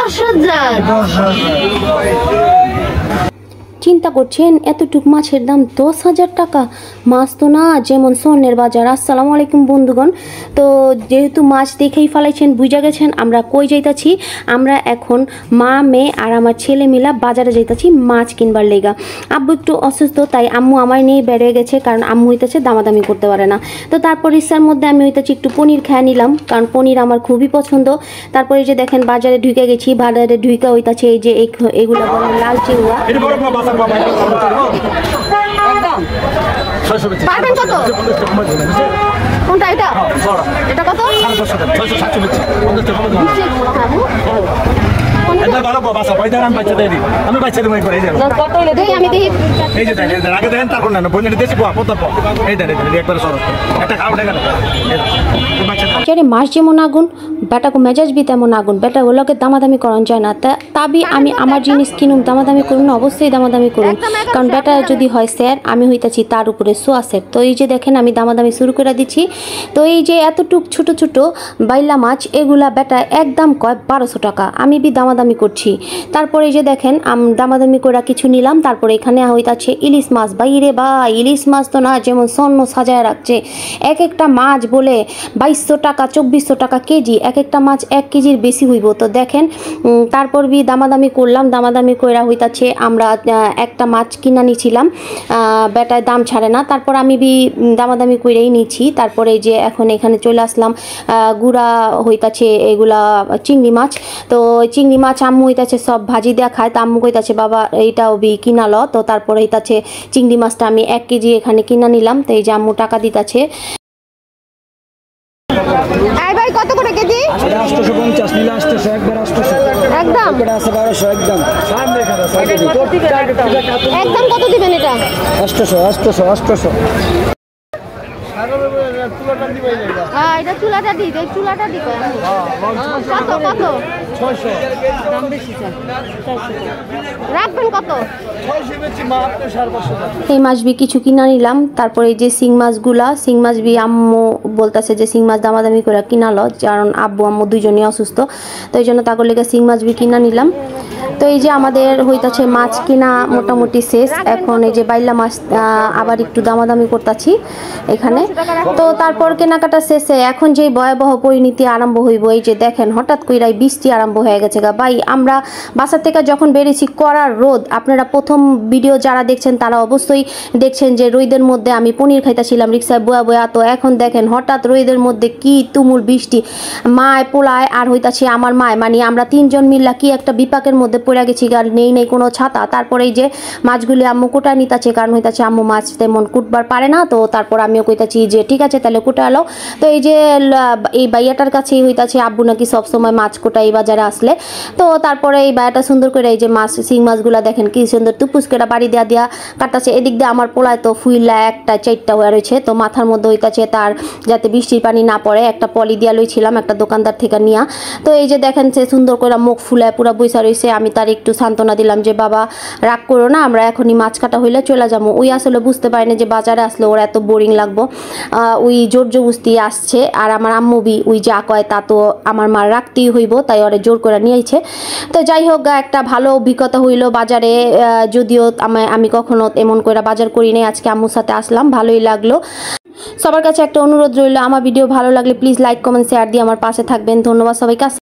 10,000 চিন্তা করছেন এতটুক মাছের দাম 10,000 টাকা। মাছ তো না যেমন স্বর্ণের বাজার। আসসালামু আলাইকুম বন্ধুগণ। তো যেহেতু মাছ দেখেই ফেলাইছেন, বুঝা গেছেন আমরা কই যাইতাছি। আমরা এখন মা মেয়ে আর আমার ছেলে মিলা বাজারে যাইতাছি মাছ কিনবার লেগা। আব্বু একটু অসুস্থ, তাই আম্মু আমার নিয়ে বেড়ে গেছে, কারণ আম্মু হইতাছে দামাদামি করতে পারে না। তো তারপর ইচ্ছার মধ্যে আমি হইতাছি একটু পনির খেয়ে নিলাম, কারণ পনির আমার খুবই পছন্দ। তারপরে যে দেখেন বাজারে ঢুকে গেছি, বাজারে ঢুকা হইতাছে এই যে এগুলো বলে লাল চিংড়া। পারবেন কত? কোনটা এটা? এটা কত? মাছ যেমন আগুন, বেটাকে মেজাজ বি তেমন আগুন। বেটাগুলোকে দামাদামি করানো যায় না। তাবি আমি আমার জিনিস কিনুম, দামাদামি করুন না, অবশ্যই দামাদামি করুন, কারণ বেটা যদি হয় স্যার, আমি হইতাছি তার উপরে সোয়া স্যার। তো এই যে দেখেন আমি দামাদামি শুরু করে দিচ্ছি। তো এই যে এতটুক ছোট ছোট বাইলা মাছ, এগুলা বেটা একদম কয় 1200 টাকা। আমি বি দামাদামি করছি। তারপরে এই যে দেখেন দামাদামি করে কিছু নিলাম। তারপরে এখানে হইতাছে ইলিশ মাছ। বাইরে বা ইলিশ মাছ তো না যেমন স্বর্ণ সাজায় রাখছে। এক একটা মাছ বলে 2200 টাকা 2400 টাকা কেজি। এক একটা মাছ 1 কেজির বেশি হইব। তো দেখেন তারপর বি দামাদামি করলাম। দামাদামি কইরা হইতাছে আমরা একটা মাছ কিনা নিছিলাম, বেটায় দাম ছাড়ে না। তারপর আমি বি দামাদামি কইরাই নিচ্ছি। তারপরে যে এখন এখানে চলে আসলাম গুড়া হইতাছে এগুলা চিংড়ি মাছ। তো চিংড়ি মাছ আম্মু হইতাছে সব ভাজি দেওয়া খায়। তো আম্মু কইতাছে বাবা এইটাও বি কিনালো। তো তারপরে হইতাছে চিংড়ি মাছটা আমি 1 কেজি এখানে কিনা নিলাম। তো এই যে আম্মু টাকা দিতাছে। ভাই কত করে কেজি? 850 নিলে 800 একবার 800 একদম এটা আছে 1200 একদম একদম কত দিবেন এটা? 800 হ্যাঁ এটা চুলাটা দিই, এই চুলাটা দিই। কত কত? 600 দাম বেশি স্যার। রাখবেন কত? 600 বেচি মা আপনি 550 এই মাছ বি কিছু কিনা নিলাম। তারপরে এই যে শিং মাছগুলা, শিং মাছ বি আম্মু বলতেছে যে শিং মাছ দামাদামি করে কিনালো, কারণ আব্বু আম্মু দুইজনই অসুস্থ। তো এই জন্য তাকে লেগে শিং মাছ বি কিনা নিলাম। তো এই যে আমাদের হইতাছে মাছ কিনা মোটামুটি শেষ। এখন এই যে বাইলা মাছ আবার একটু দামাদামি করতেছি এখানে। তো তারপর কেনাকাটা শেষে এখন যেই ভয়াবহ পরিণতি আরম্ভ হইব, এই যে দেখেন হঠাৎ কইরাই বৃষ্টি আরম্ভ হয়ে গেছে গা ভাই। আমরা বাসা থেকে যখন বেরিয়েছি করার রোদ, আপনারা প্রথম ভিডিও যারা দেখছেন তারা অবশ্যই দেখছেন যে রোদের মধ্যে আমি পনির খাইতেছিলাম রিক্সায় বয়া বয়া। তো এখন দেখেন হঠাৎ রোদের মধ্যে কি তুমুল বৃষ্টি, মায় পোলায় আর হইতাছে আমার মায়, মানে আমরা তিনজন মিল্লা কি একটা বিপাকের মধ্যে পড়ে গেছি গা। নেই কোনো ছাতা। তারপরে এই যে মাছগুলি আম্মু কুটা নিতাছে, কারণ হইতাছে আম্মু মাছ তেমন কুটবার পারে না। তো তারপর আমিও কইতাছি যে ঠিক আছে তাহলে কুটা এলো। তো এই যে এই বাইয়াটার কাছেই হইতাছে আব্বু নাকি সবসময় মাছ কোটাই বাজারে আসলে। তো তারপরে এই বাইয়াটা সুন্দর করে এই যে মাছ শিং মাছগুলা দেখেন কি সুন্দর টুপুস করে বাড়ি দিয়া কাটতাছে। এদিক দিয়ে আমার পোলায় তো ফুইলা একটা 4টা হয়ে রয়েছে। তো মাথার মধ্যে হইতাছে তার যাতে বৃষ্টির পানি না পড়ে একটা পলি দিয়া লইছিলাম একটা দোকানদার থেকে নিয়া। তো এই যে দেখেন সে সুন্দর করে মুখ ফুলায় পুরা বইসা রয়েছে। আমি তার একটু সান্ত্বনা দিলাম যে বাবা রাগ করো না, আমরা এখনই মাছ কাটা হইলে চলে যাবো। ওই আসলে বুঝতে পারি না যে বাজারে আসলে ওর এত বোরিং লাগবো। ওই জোর জবস্তি আসছে। আর আমার আম্মু বি ওই যা কয় তা তো আমার মা রাখতেই হইব, তাই ওরে জোর করে নিয়েছে। তো যাই হোক একটা ভালো অভিজ্ঞতা হইলো বাজারে। যদিও আমি কখনো এমন করে বাজার করি নাই, আজকে আম্মুর সাথে আসলাম, ভালোই লাগলো। সবার কাছে একটা অনুরোধ রইল, আমার ভিডিও ভালো লাগলে প্লিজ লাইক কমেন্ট শেয়ার দিয়ে আমার পাশে থাকবেন। ধন্যবাদ সবাইকে।